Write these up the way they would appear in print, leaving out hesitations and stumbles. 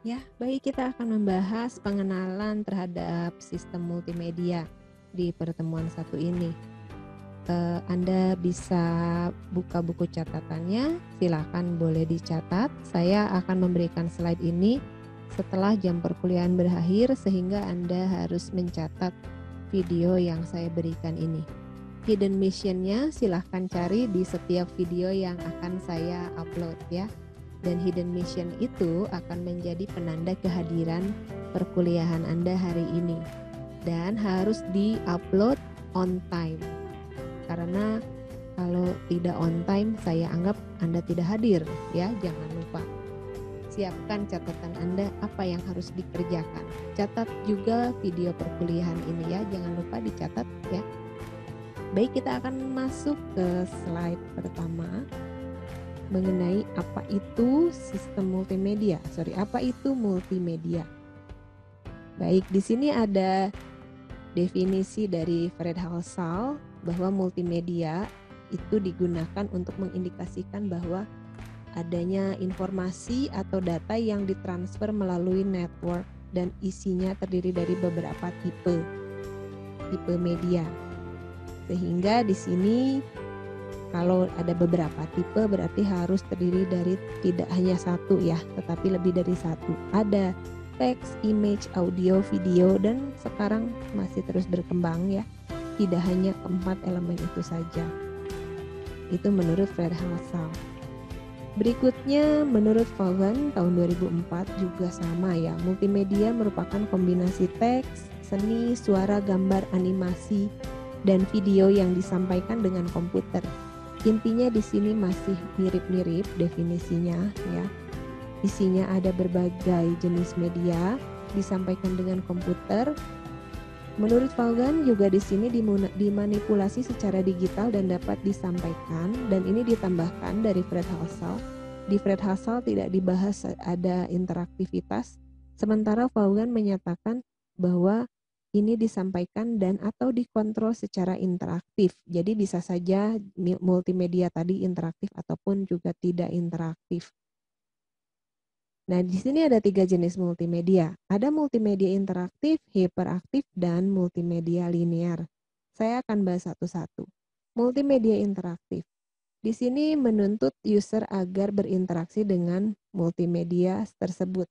Ya, baik kita akan membahas pengenalan terhadap sistem multimedia di pertemuan satu ini. Anda bisa buka buku catatannya, silakan boleh dicatat. Saya akan memberikan slide ini setelah jam perkuliahan berakhir sehingga Anda harus mencatat video yang saya berikan ini. Hidden mission-nya silahkan cari di setiap video yang akan saya upload ya. Dan hidden mission itu akan menjadi penanda kehadiran perkuliahan Anda hari ini. Dan harus di-upload on time. Karena kalau tidak on time, saya anggap Anda tidak hadir ya, jangan lupa. Siapkan catatan Anda apa yang harus dikerjakan. Catat juga video perkuliahan ini ya, jangan lupa dicatat ya. Baik, kita akan masuk ke slide pertama mengenai apa itu sistem multimedia. Apa itu multimedia? Baik, di sini ada definisi dari Fred Halsall bahwa multimedia itu digunakan untuk mengindikasikan bahwa adanya informasi atau data yang ditransfer melalui network dan isinya terdiri dari beberapa tipe media. Sehingga di sini kalau ada beberapa tipe berarti harus terdiri dari tidak hanya satu ya, tetapi lebih dari satu. Ada teks, image, audio, video, dan sekarang masih terus berkembang ya. Tidak hanya keempat elemen itu saja. Itu menurut Fred Halsall. Berikutnya menurut Vaughan tahun 2004 juga sama ya. Multimedia merupakan kombinasi teks, seni, suara, gambar, animasi, dan video yang disampaikan dengan komputer. Intinya di sini masih mirip-mirip definisinya ya. Isinya ada berbagai jenis media disampaikan dengan komputer. Menurut Vaughan juga di sini dimanipulasi secara digital dan dapat disampaikan, dan ini ditambahkan dari Fred Halsall. Di Fred Halsall tidak dibahas ada interaktivitas, sementara Vaughan menyatakan bahwa ini disampaikan dan atau dikontrol secara interaktif. Jadi bisa saja multimedia tadi interaktif ataupun juga tidak interaktif. Nah, di sini ada 3 jenis multimedia. Ada multimedia interaktif, hiperaktif, dan multimedia linear. Saya akan bahas satu-satu. Multimedia interaktif. Di sini menuntut user agar berinteraksi dengan multimedia tersebut.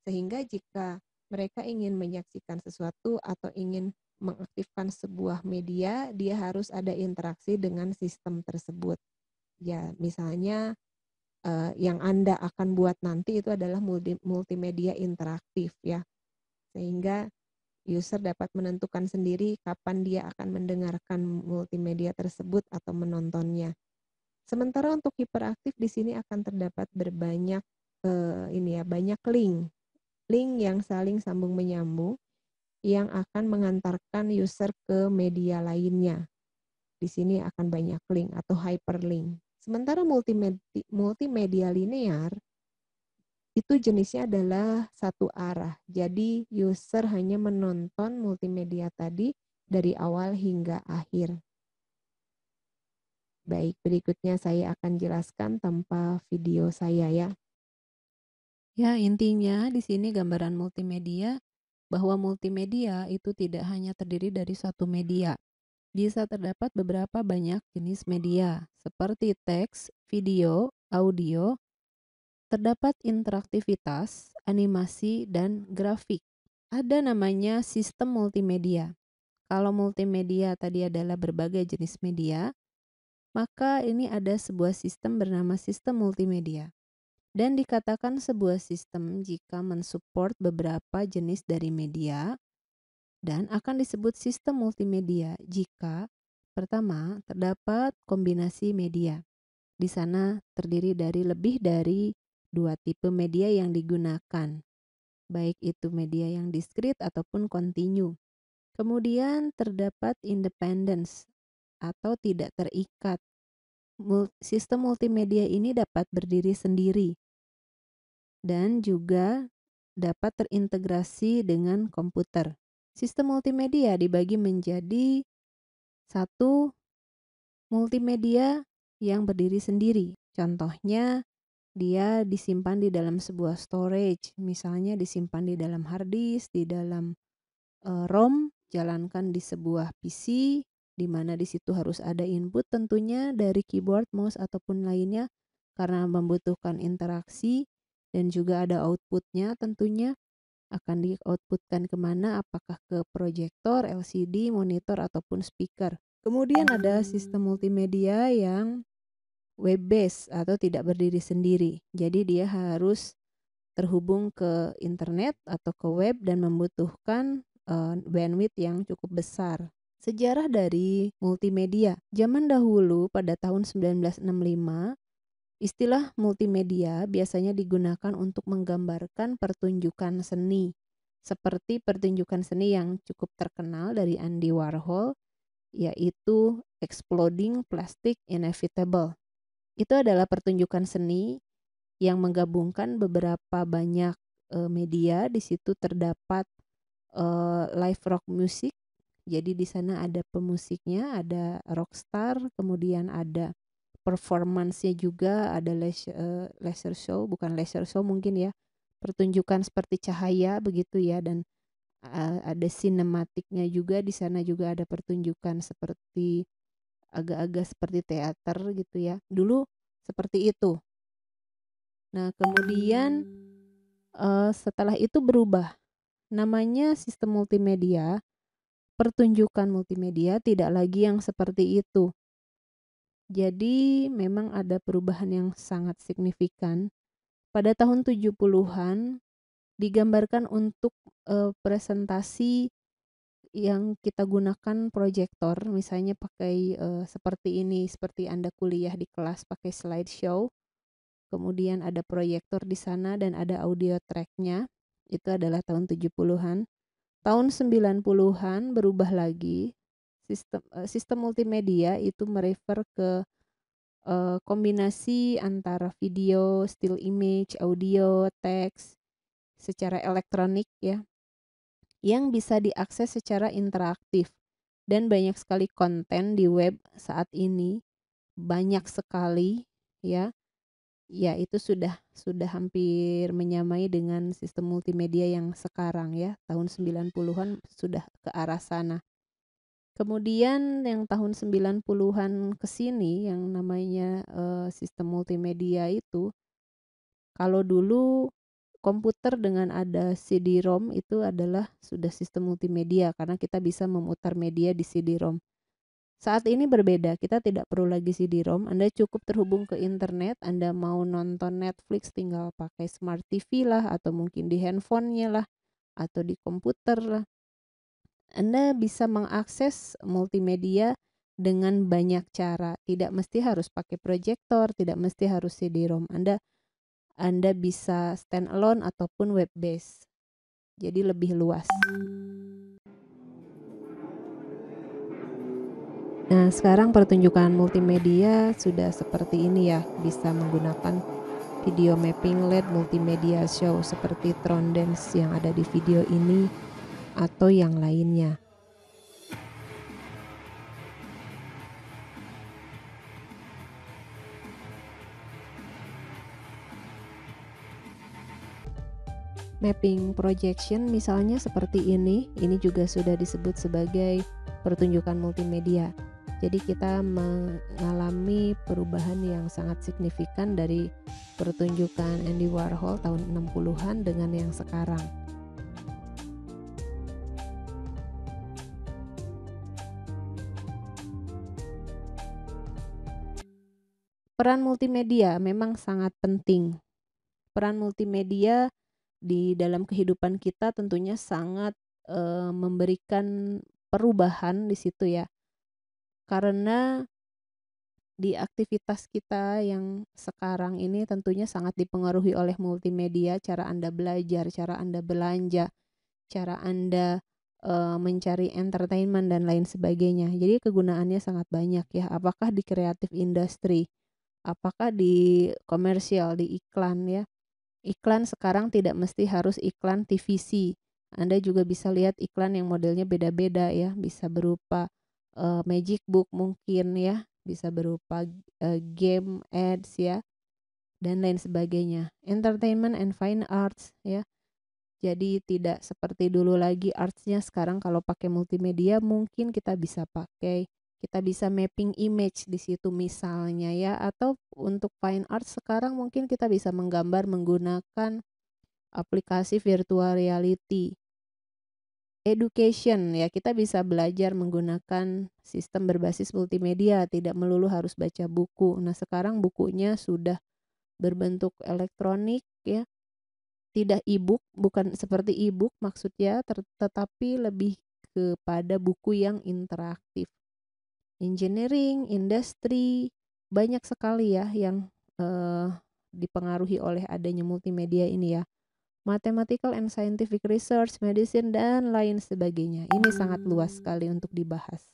Sehingga jika mereka ingin menyaksikan sesuatu atau ingin mengaktifkan sebuah media, dia harus ada interaksi dengan sistem tersebut. Ya, misalnya yang Anda akan buat nanti itu adalah multimedia interaktif ya. Sehingga user dapat menentukan sendiri kapan dia akan mendengarkan multimedia tersebut atau menontonnya. Sementara untuk hiperaktif di sini akan terdapat berbanyak banyak link yang saling sambung menyambung yang akan mengantarkan user ke media lainnya. Di sini akan banyak link atau hyperlink. Sementara multimedia linear itu jenisnya adalah satu arah. Jadi user hanya menonton multimedia tadi dari awal hingga akhir. Baik, berikutnya saya akan jelaskan tanpa video saya ya. Ya, intinya di sini gambaran multimedia bahwa multimedia itu tidak hanya terdiri dari satu media. Bisa terdapat beberapa banyak jenis media seperti teks, video, audio, terdapat interaktivitas, animasi, dan grafik. Ada namanya sistem multimedia. Kalau multimedia tadi adalah berbagai jenis media, maka ini ada sebuah sistem bernama sistem multimedia. Dan dikatakan sebuah sistem jika mensupport beberapa jenis dari media, dan akan disebut sistem multimedia jika pertama terdapat kombinasi media. Di sana terdiri dari lebih dari 2 tipe media yang digunakan, baik itu media yang diskrit ataupun kontinu. Kemudian terdapat independence atau tidak terikat. Sistem multimedia ini dapat berdiri sendiri dan juga dapat terintegrasi dengan komputer. Sistem multimedia dibagi menjadi satu multimedia yang berdiri sendiri. Contohnya dia disimpan di dalam sebuah storage, misalnya disimpan di dalam hard disk, di dalam ROM, jalankan di sebuah PC, di mana di situ harus ada input tentunya dari keyboard, mouse, ataupun lainnya, karena membutuhkan interaksi, dan juga ada outputnya tentunya, akan di-outputkan kemana, apakah ke proyektor, LCD, monitor, ataupun speaker. Kemudian ada sistem multimedia yang web based atau tidak berdiri sendiri. Jadi dia harus terhubung ke internet atau ke web dan membutuhkan bandwidth yang cukup besar. Sejarah dari multimedia. Zaman dahulu pada tahun 1965, istilah multimedia biasanya digunakan untuk menggambarkan pertunjukan seni. Seperti pertunjukan seni yang cukup terkenal dari Andy Warhol, yaitu Exploding Plastic Inevitable. Itu adalah pertunjukan seni yang menggabungkan beberapa banyak media. Di situ terdapat live rock music. Jadi di sana ada pemusiknya, ada rockstar, kemudian ada performance-nya juga, ada laser show, bukan laser show mungkin ya, pertunjukan seperti cahaya begitu ya, dan ada sinematiknya juga. Di sana juga ada pertunjukan seperti agak-agak seperti teater gitu ya. Dulu seperti itu. Nah, kemudian setelah itu berubah. Namanya sistem multimedia, pertunjukan multimedia tidak lagi yang seperti itu. Jadi memang ada perubahan yang sangat signifikan. Pada tahun 70-an digambarkan untuk presentasi yang kita gunakan proyektor, misalnya pakai seperti ini, seperti Anda kuliah di kelas pakai slideshow. Kemudian ada proyektor di sana dan ada audio track-nya. Itu adalah tahun 70-an. Tahun 90-an berubah lagi. Sistem multimedia itu merefer ke kombinasi antara video, still image, audio, teks secara elektronik ya, yang bisa diakses secara interaktif. Dan banyak sekali konten di web saat ini, banyak sekali ya. Ya, itu sudah hampir menyamai dengan sistem multimedia yang sekarang ya. Tahun 90-an sudah ke arah sana. Kemudian yang tahun 90-an ke sini yang namanya sistem multimedia itu, kalau dulu komputer dengan ada CD-ROM itu adalah sudah sistem multimedia karena kita bisa memutar media di CD-ROM. Saat ini berbeda, kita tidak perlu lagi CD-ROM, Anda cukup terhubung ke internet, Anda mau nonton Netflix tinggal pakai smart TV lah, atau mungkin di handphonenya lah, atau di komputer lah. Anda bisa mengakses multimedia dengan banyak cara, tidak mesti harus pakai proyektor, tidak mesti harus CD-ROM. Anda bisa stand alone ataupun web based. Jadi lebih luas. Nah, sekarang pertunjukan multimedia sudah seperti ini ya, bisa menggunakan video mapping LED multimedia show seperti Tron Dance yang ada di video ini atau yang lainnya. Mapping projection misalnya seperti ini juga sudah disebut sebagai pertunjukan multimedia. Jadi kita mengalami perubahan yang sangat signifikan dari pertunjukan Andy Warhol tahun 60-an dengan yang sekarang. Peran multimedia memang sangat penting. Peran multimedia di dalam kehidupan kita tentunya sangat memberikan perubahan di situ ya. Karena di aktivitas kita yang sekarang ini tentunya sangat dipengaruhi oleh multimedia, cara Anda belajar, cara Anda belanja, cara Anda mencari entertainment dan lain sebagainya. Jadi kegunaannya sangat banyak ya. Apakah di kreatif industri, apakah di komersial, di iklan ya. Iklan sekarang tidak mesti harus iklan TVC. Anda juga bisa lihat iklan yang modelnya beda-beda ya, bisa berupa magic book mungkin ya, bisa berupa game ads ya, dan lain sebagainya. Entertainment and fine arts ya. Jadi tidak seperti dulu lagi artsnya, sekarang kalau pakai multimedia mungkin kita bisa mapping image di situ misalnya ya, atau untuk fine arts sekarang mungkin kita bisa menggambar menggunakan aplikasi virtual reality. Education ya, kita bisa belajar menggunakan sistem berbasis multimedia, tidak melulu harus baca buku. Nah, sekarang bukunya sudah berbentuk elektronik ya, tidak e-book, bukan seperti e-book maksudnya, tetapi lebih kepada buku yang interaktif. Engineering, industri, banyak sekali ya yang dipengaruhi oleh adanya multimedia ini ya. Mathematical and scientific research, medicine, dan lain sebagainya. Ini sangat luas sekali untuk dibahas.